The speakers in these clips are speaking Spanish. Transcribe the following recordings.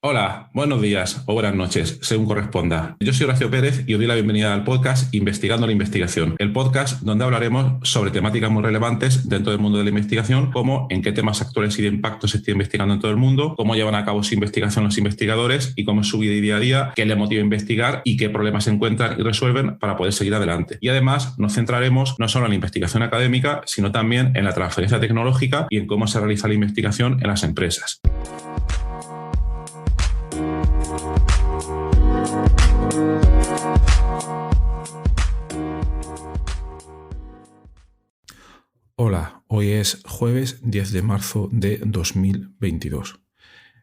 Hola, buenos días o buenas noches, según corresponda. Yo soy Horacio Pérez y os doy la bienvenida al podcast Investigando la Investigación, el podcast donde hablaremos sobre temáticas muy relevantes dentro del mundo de la investigación, como en qué temas actuales y de impacto se está investigando en todo el mundo, cómo llevan a cabo su investigación los investigadores y cómo es su vida y día a día, qué les motiva a investigar y qué problemas encuentran y resuelven para poder seguir adelante. Y además nos centraremos no solo en la investigación académica, sino también en la transferencia tecnológica y en cómo se realiza la investigación en las empresas. Hola, hoy es jueves 10 de marzo de 2022.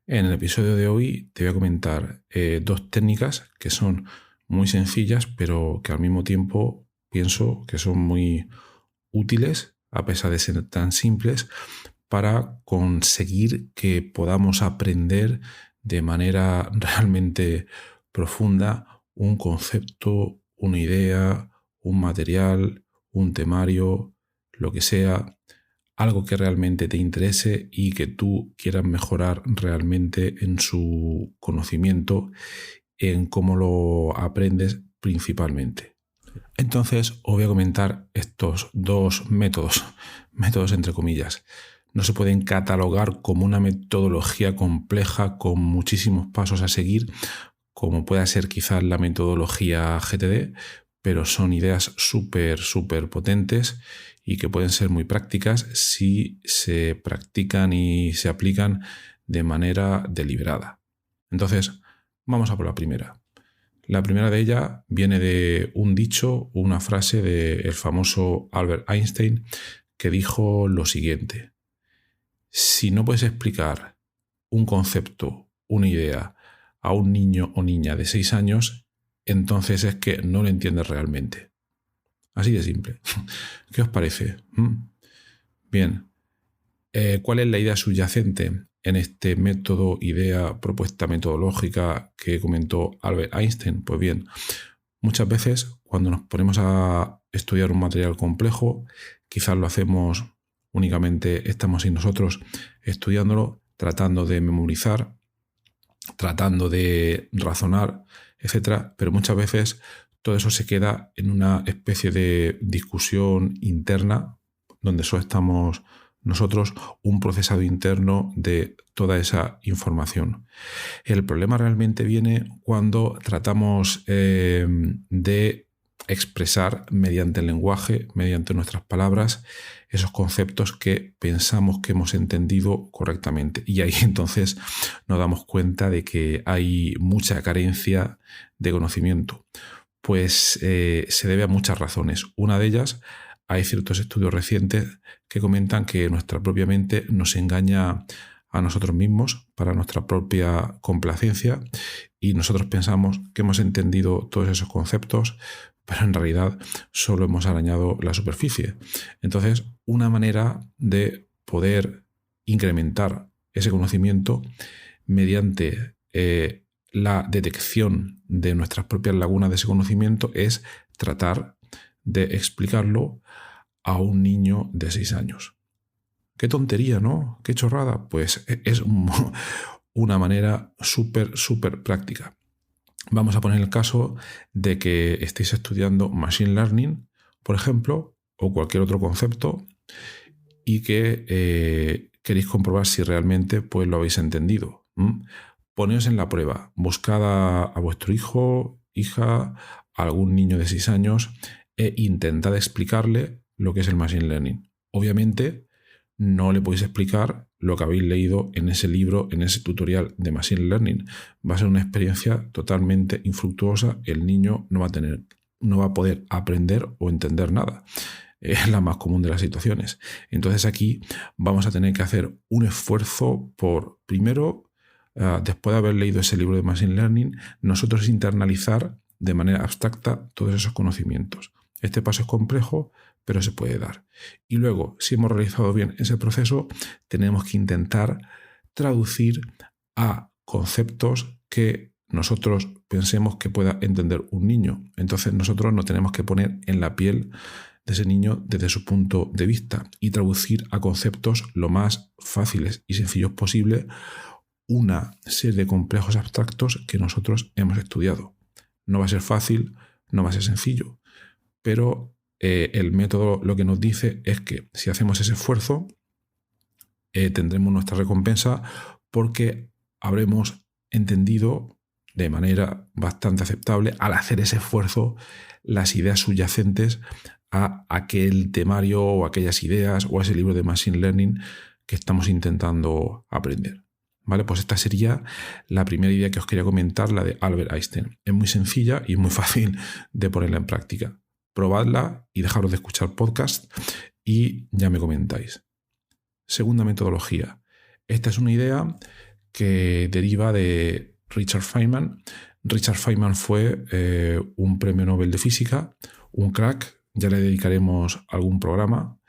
En el episodio de hoy te voy a comentar dos técnicas que son muy sencillas, pero que al mismo tiempo pienso que son muy útiles, a pesar de ser tan simples, para conseguir que podamos aprender de manera realmente profunda un concepto, una idea, un material, un temario, lo que sea, algo que realmente te interese y que tú quieras mejorar realmente en su conocimiento, en cómo lo aprendes principalmente. Entonces os voy a comentar estos dos métodos entre comillas. No se pueden catalogar como una metodología compleja con muchísimos pasos a seguir, como pueda ser quizás la metodología GTD, pero son ideas súper potentes y que pueden ser muy prácticas si se practican y se aplican de manera deliberada. Entonces, vamos a por la primera. La primera de ellas viene de un dicho, una frase del famoso Albert Einstein, que dijo lo siguiente: si no puedes explicar un concepto, una idea a un niño o niña de 6 años, entonces es que no lo entiendes realmente. Así de simple. ¿Qué os parece? Bien. ¿Cuál es la idea subyacente en este método, idea, propuesta metodológica que comentó Albert Einstein? Pues bien, muchas veces cuando nos ponemos a estudiar un material complejo, quizás lo hacemos únicamente, estamos ahí nosotros estudiándolo, tratando de memorizar, tratando de razonar, etcétera, pero muchas veces todo eso se queda en una especie de discusión interna donde solo estamos nosotros, un procesado interno de toda esa información. El problema realmente viene cuando tratamos de expresar mediante el lenguaje, mediante nuestras palabras, esos conceptos que pensamos que hemos entendido correctamente. Y ahí entonces nos damos cuenta de que hay mucha carencia de conocimiento. Pues se debe a muchas razones. Una de ellas, hay ciertos estudios recientes que comentan que nuestra propia mente nos engaña a nosotros mismos para nuestra propia complacencia y nosotros pensamos que hemos entendido todos esos conceptos, pero en realidad solo hemos arañado la superficie. Entonces, una manera de poder incrementar ese conocimiento mediante la detección de nuestras propias lagunas de ese conocimiento es tratar de explicarlo a un niño de 6 años. Qué tontería, ¿no? Qué chorrada. Pues es una manera súper práctica. Vamos a poner el caso de que estéis estudiando Machine Learning, por ejemplo, o cualquier otro concepto, y que queréis comprobar si realmente pues, lo habéis entendido. Poneos en la prueba. Buscad a vuestro hijo, hija, a algún niño de 6 años e intentad explicarle lo que es el Machine Learning. Obviamente, no le podéis explicar lo que habéis leído en ese libro, en ese tutorial de Machine Learning. Va a ser una experiencia totalmente infructuosa. El niño no va a poder aprender o entender nada. Es la más común de las situaciones. Entonces aquí vamos a tener que hacer un esfuerzo por, primero, después de haber leído ese libro de Machine Learning, nosotros internalizar de manera abstracta todos esos conocimientos. Este paso es complejo, pero se puede dar. Y luego, si hemos realizado bien ese proceso, tenemos que intentar traducir a conceptos que nosotros pensemos que pueda entender un niño. Entonces nosotros nos tenemos que poner en la piel de ese niño desde su punto de vista y traducir a conceptos lo más fáciles y sencillos posible, una serie de complejos abstractos que nosotros hemos estudiado. No va a ser fácil, no va a ser sencillo, pero el método lo que nos dice es que si hacemos ese esfuerzo, tendremos nuestra recompensa porque habremos entendido de manera bastante aceptable, al hacer ese esfuerzo, las ideas subyacentes a aquel temario o aquellas ideas o a ese libro de Machine Learning que estamos intentando aprender. ¿Vale? Pues esta sería la primera idea que os quería comentar, la de Albert Einstein. Es muy sencilla y muy fácil de ponerla en práctica. Probadla y dejaros de escuchar podcast y ya me comentáis. Segunda metodología. Esta es una idea que deriva de Richard Feynman. Richard Feynman fue un premio Nobel de Física, un crack, ya le dedicaremos algún programa.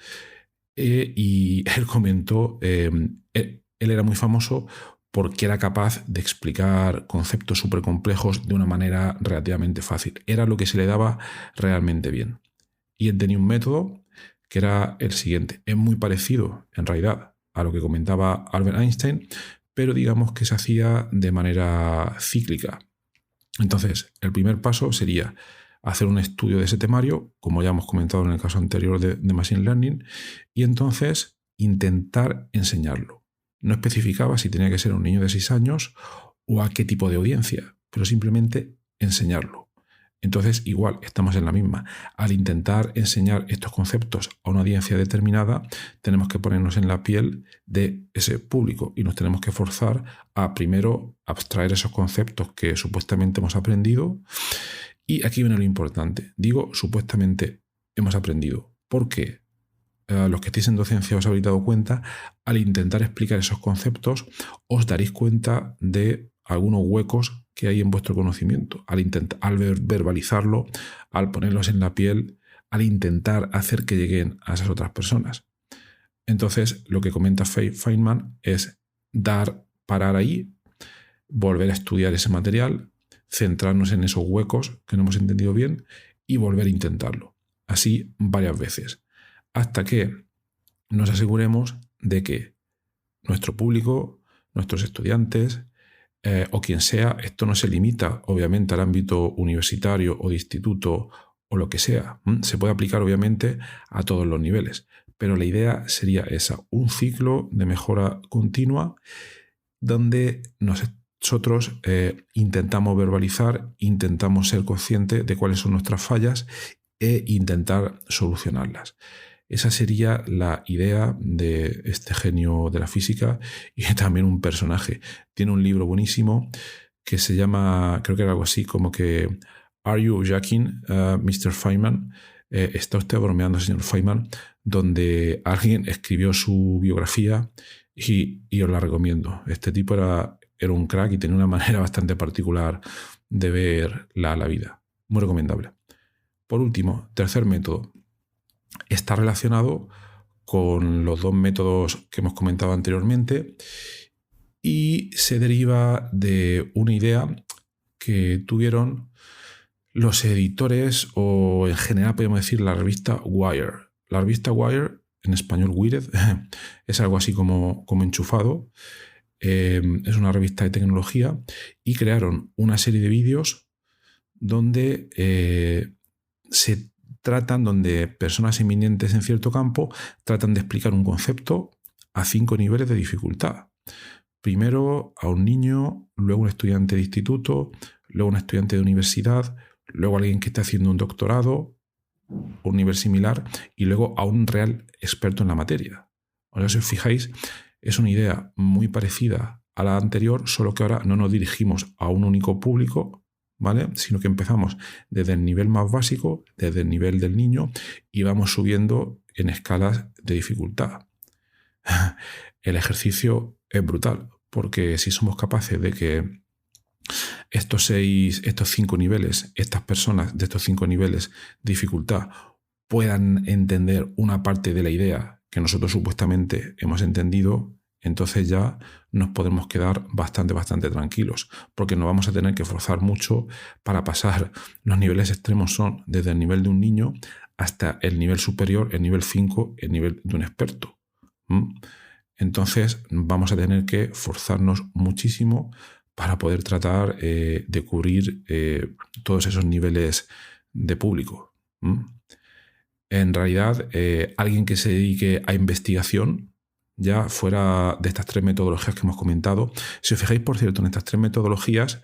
Y él comentó, él era muy famoso porque era capaz de explicar conceptos súper complejos de una manera relativamente fácil. Era lo que se le daba realmente bien. Y él tenía un método que era el siguiente. Es muy parecido, en realidad, a lo que comentaba Albert Einstein, pero digamos que se hacía de manera cíclica. Entonces, el primer paso sería hacer un estudio de ese temario, como ya hemos comentado en el caso anterior de Machine Learning, y entonces intentar enseñarlo. No especificaba si tenía que ser un niño de 6 años o a qué tipo de audiencia, pero simplemente enseñarlo. Entonces, igual, estamos en la misma. Al intentar enseñar estos conceptos a una audiencia determinada, tenemos que ponernos en la piel de ese público y nos tenemos que forzar a primero abstraer esos conceptos que supuestamente hemos aprendido. Y aquí viene lo importante. Digo, supuestamente hemos aprendido. ¿Por qué? Los que estéis en docencia os habréis dado cuenta, al intentar explicar esos conceptos, os daréis cuenta de algunos huecos que hay en vuestro conocimiento. Al verbalizarlo, al ponerlos en la piel, al intentar hacer que lleguen a esas otras personas. Entonces, lo que comenta Feynman es parar ahí, volver a estudiar ese material, centrarnos en esos huecos que no hemos entendido bien y volver a intentarlo. Así varias veces. Hasta que nos aseguremos de que nuestro público, nuestros estudiantes o quien sea, esto no se limita obviamente al ámbito universitario o de instituto o lo que sea. Se puede aplicar obviamente a todos los niveles, pero la idea sería esa, un ciclo de mejora continua donde nosotros intentamos verbalizar, intentamos ser conscientes de cuáles son nuestras fallas e intentar solucionarlas. Esa sería la idea de este genio de la física y también un personaje. Tiene un libro buenísimo que se llama, creo que era algo así como que Are You Joking, Mr. Feynman? ¿Está usted bromeando, señor Feynman? Donde alguien escribió su biografía y os la recomiendo. Este tipo era un crack y tenía una manera bastante particular de ver la vida. Muy recomendable. Por último, tercer método. Está relacionado con los dos métodos que hemos comentado anteriormente y se deriva de una idea que tuvieron los editores o en general podemos decir la revista Wire. La revista Wire, en español Wired, es algo así como enchufado. Es una revista de tecnología y crearon una serie de vídeos donde donde personas eminentes en cierto campo tratan de explicar un concepto a 5 niveles de dificultad. Primero a un niño, luego a un estudiante de instituto, luego a un estudiante de universidad, luego a alguien que está haciendo un doctorado, un nivel similar, y luego a un real experto en la materia. O sea, si os fijáis, es una idea muy parecida a la anterior, solo que ahora no nos dirigimos a un único público, ¿vale? Sino que empezamos desde el nivel más básico, desde el nivel del niño, y vamos subiendo en escalas de dificultad. El ejercicio es brutal, porque si somos capaces de que estos 5 niveles, estas personas de estos 5 niveles de dificultad puedan entender una parte de la idea que nosotros supuestamente hemos entendido, entonces ya nos podemos quedar bastante tranquilos, porque no vamos a tener que forzar mucho para pasar. Los niveles extremos son desde el nivel de un niño hasta el nivel superior, el nivel 5, el nivel de un experto. Entonces vamos a tener que forzarnos muchísimo para poder tratar de cubrir todos esos niveles de público. En realidad, alguien que se dedique a investigación, ya fuera de estas 3 metodologías que hemos comentado, si os fijáis, por cierto, en estas 3 metodologías,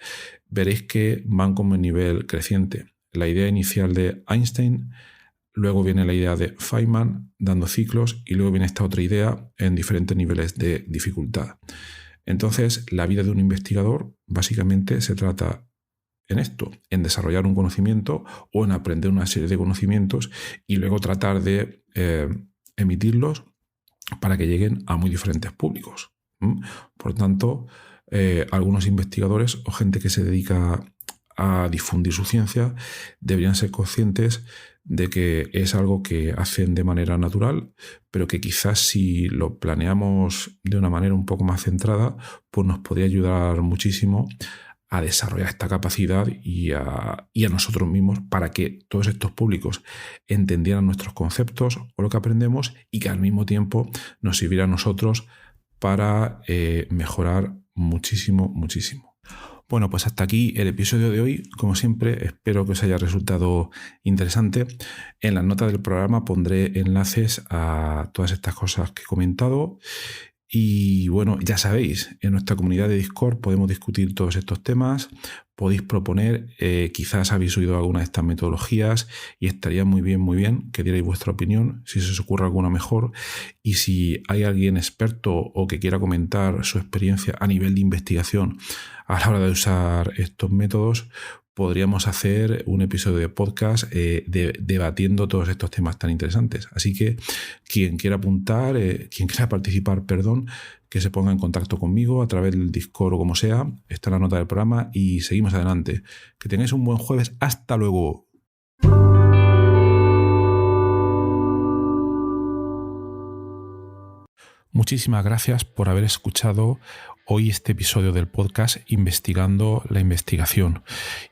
veréis que van como en nivel creciente. La idea inicial de Einstein, luego viene la idea de Feynman dando ciclos y luego viene esta otra idea en diferentes niveles de dificultad. Entonces, la vida de un investigador básicamente se trata en esto, en desarrollar un conocimiento o en aprender una serie de conocimientos y luego tratar de emitirlos para que lleguen a muy diferentes públicos. Por tanto, algunos investigadores o gente que se dedica a difundir su ciencia deberían ser conscientes de que es algo que hacen de manera natural, pero que quizás si lo planeamos de una manera un poco más centrada, pues nos podría ayudar muchísimo a desarrollar esta capacidad y a nosotros mismos para que todos estos públicos entendieran nuestros conceptos o lo que aprendemos y que al mismo tiempo nos sirviera a nosotros para mejorar muchísimo, muchísimo. Bueno, pues hasta aquí el episodio de hoy. Como siempre, espero que os haya resultado interesante. En las notas del programa pondré enlaces a todas estas cosas que he comentado. Y bueno, ya sabéis, en nuestra comunidad de Discord podemos discutir todos estos temas, podéis proponer, quizás habéis oído alguna de estas metodologías y estaría muy bien que dierais vuestra opinión, si se os ocurre alguna mejor, y si hay alguien experto o que quiera comentar su experiencia a nivel de investigación a la hora de usar estos métodos, podríamos hacer un episodio de podcast debatiendo todos estos temas tan interesantes. Así que quien quiera participar, que se ponga en contacto conmigo a través del Discord o como sea, está en la nota del programa y seguimos adelante. Que tengáis un buen jueves. ¡Hasta luego! Muchísimas gracias por haber escuchado hoy este episodio del podcast Investigando la Investigación,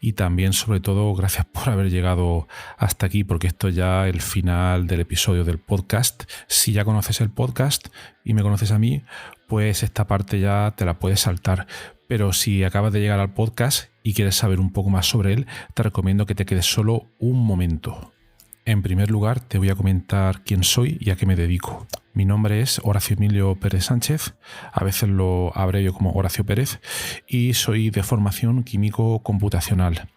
y también sobre todo gracias por haber llegado hasta aquí, porque esto ya es el final del episodio del podcast. Si ya conoces el podcast y me conoces a mí, pues esta parte ya te la puedes saltar, pero si acabas de llegar al podcast y quieres saber un poco más sobre él, te recomiendo que te quedes solo un momento. En primer lugar, te voy a comentar quién soy y a qué me dedico. Mi nombre es Horacio Emilio Pérez Sánchez, a veces lo abrevio como Horacio Pérez, y soy de formación químico computacional.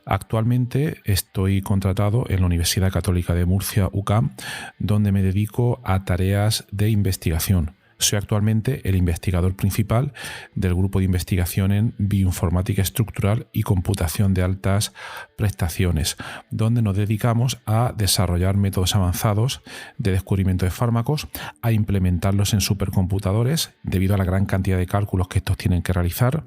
Actualmente estoy contratado en la Universidad Católica de Murcia, UCAM, donde me dedico a tareas de investigación. Soy actualmente el investigador principal del grupo de investigación en bioinformática estructural y computación de altas prestaciones, donde nos dedicamos a desarrollar métodos avanzados de descubrimiento de fármacos, a implementarlos en supercomputadores debido a la gran cantidad de cálculos que estos tienen que realizar,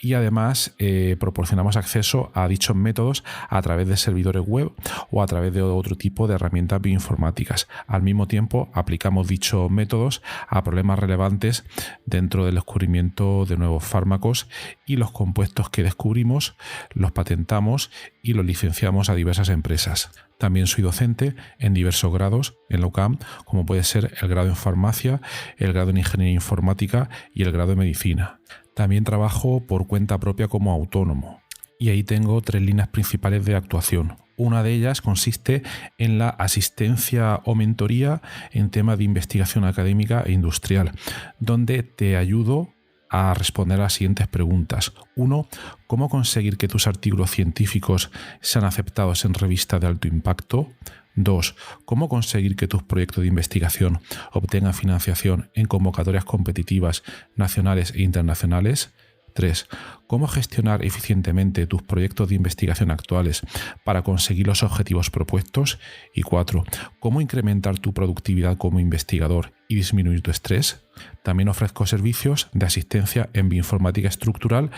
y además proporcionamos acceso a dichos métodos a través de servidores web o a través de otro tipo de herramientas bioinformáticas. Al mismo tiempo, aplicamos dichos métodos a problemas relevantes dentro del descubrimiento de nuevos fármacos, y los compuestos que descubrimos los patentamos y los licenciamos a diversas empresas. También soy docente en diversos grados en la UCAM, como puede ser el grado en farmacia, el grado en ingeniería informática y el grado en medicina. También trabajo por cuenta propia como autónomo, y ahí tengo 3 líneas principales de actuación. Una de ellas consiste en la asistencia o mentoría en temas de investigación académica e industrial, donde te ayudo a responder a las siguientes preguntas. 1. ¿Cómo conseguir que tus artículos científicos sean aceptados en revistas de alto impacto? 2. ¿Cómo conseguir que tus proyectos de investigación obtengan financiación en convocatorias competitivas nacionales e internacionales? 3. ¿Cómo gestionar eficientemente tus proyectos de investigación actuales para conseguir los objetivos propuestos? Y 4. ¿Cómo incrementar tu productividad como investigador y disminuir tu estrés? También ofrezco servicios de asistencia en bioinformática estructural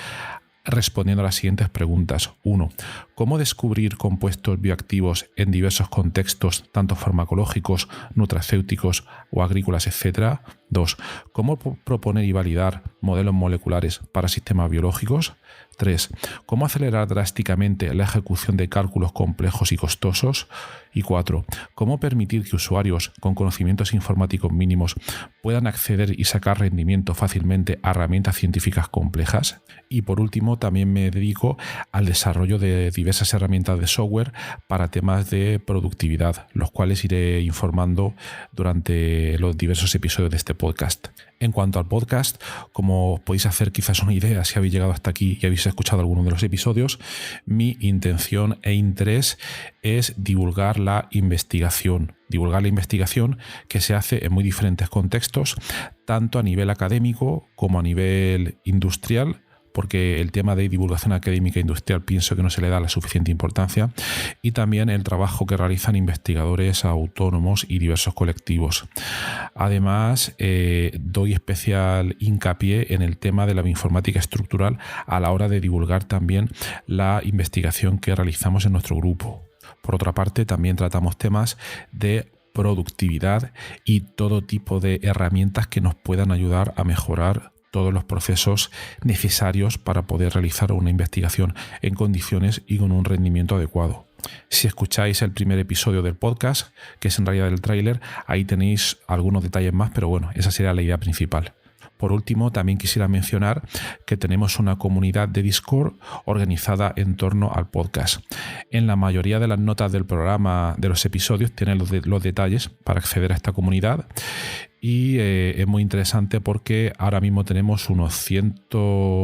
respondiendo a las siguientes preguntas. 1. cómo descubrir compuestos bioactivos en diversos contextos, tanto farmacológicos, nutracéuticos o agrícolas, etc. 2. Cómo proponer y validar modelos moleculares para sistemas biológicos. 3. Cómo acelerar drásticamente la ejecución de cálculos complejos y costosos. Y 4. Cómo permitir que usuarios con conocimientos informáticos mínimos puedan acceder y sacar rendimiento fácilmente a herramientas científicas complejas. Y por último, también me dedico al desarrollo de diversas herramientas de software para temas de productividad, los cuales iré informando durante los diversos episodios de este podcast. En cuanto al podcast, como os podéis hacer quizás una idea si habéis llegado hasta aquí y habéis escuchado alguno de los episodios, mi intención e interés es divulgar la investigación que se hace en muy diferentes contextos, tanto a nivel académico como a nivel industrial, porque el tema de divulgación académica e industrial pienso que no se le da la suficiente importancia, y también el trabajo que realizan investigadores autónomos y diversos colectivos. Además, doy especial hincapié en el tema de la bioinformática estructural a la hora de divulgar también la investigación que realizamos en nuestro grupo. Por otra parte, también tratamos temas de productividad y todo tipo de herramientas que nos puedan ayudar a mejorar todos los procesos necesarios para poder realizar una investigación en condiciones y con un rendimiento adecuado. Si escucháis el primer episodio del podcast, que es en realidad el tráiler, ahí tenéis algunos detalles más, pero bueno, esa sería la idea principal. Por último, también quisiera mencionar que tenemos una comunidad de Discord organizada en torno al podcast. En la mayoría de las notas del programa, de los episodios, tienen los detalles para acceder a esta comunidad. Y es muy interesante porque ahora mismo tenemos unos 100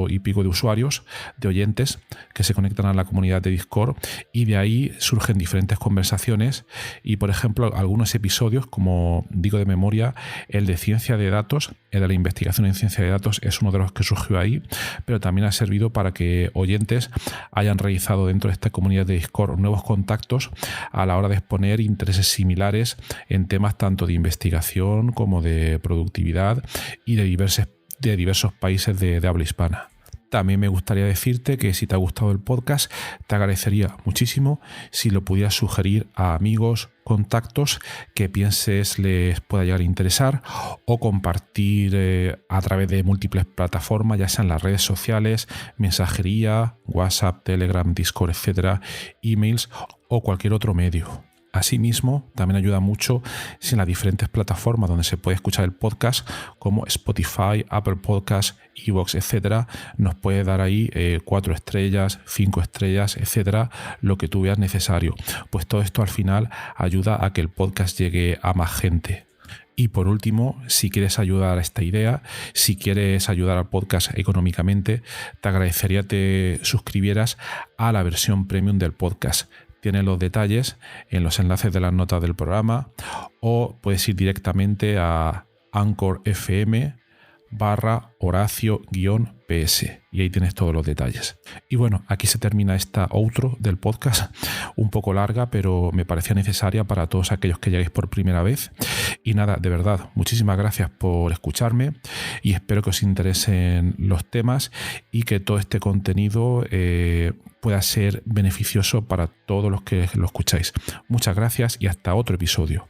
y pico de usuarios, de oyentes, que se conectan a la comunidad de Discord, y de ahí surgen diferentes conversaciones. Y por ejemplo, algunos episodios, como digo de memoria, el de ciencia de datos, el de la investigación en ciencia de datos, es uno de los que surgió ahí, pero también ha servido para que oyentes hayan realizado dentro de esta comunidad de Discord nuevos contactos a la hora de exponer intereses similares en temas tanto de investigación como de productividad y de diversos países de habla hispana. También me gustaría decirte que si te ha gustado el podcast, te agradecería muchísimo si lo pudieras sugerir a amigos, contactos que pienses les pueda llegar a interesar, o compartir a través de múltiples plataformas, ya sean las redes sociales, mensajería, WhatsApp, Telegram, Discord, etcétera, emails o cualquier otro medio. Asimismo, también ayuda mucho si en las diferentes plataformas donde se puede escuchar el podcast, como Spotify, Apple Podcasts, iVoox, etcétera, nos puede dar ahí 4 estrellas, 5 estrellas, etcétera, lo que tú veas necesario. Pues todo esto al final ayuda a que el podcast llegue a más gente. Y por último, si quieres ayudar a esta idea, si quieres ayudar al podcast económicamente, te agradecería te suscribieras a la versión premium del podcast. Tienes los detalles en los enlaces de las notas del programa, o puedes ir directamente a Anchor FM/Horacio-PS y ahí tienes todos los detalles. Y bueno, aquí se termina esta outro del podcast, un poco larga, pero me parecía necesaria para todos aquellos que lleguéis por primera vez. Y nada, de verdad, muchísimas gracias por escucharme y espero que os interesen los temas y que todo este contenido pueda ser beneficioso para todos los que lo escucháis. Muchas gracias y hasta otro episodio.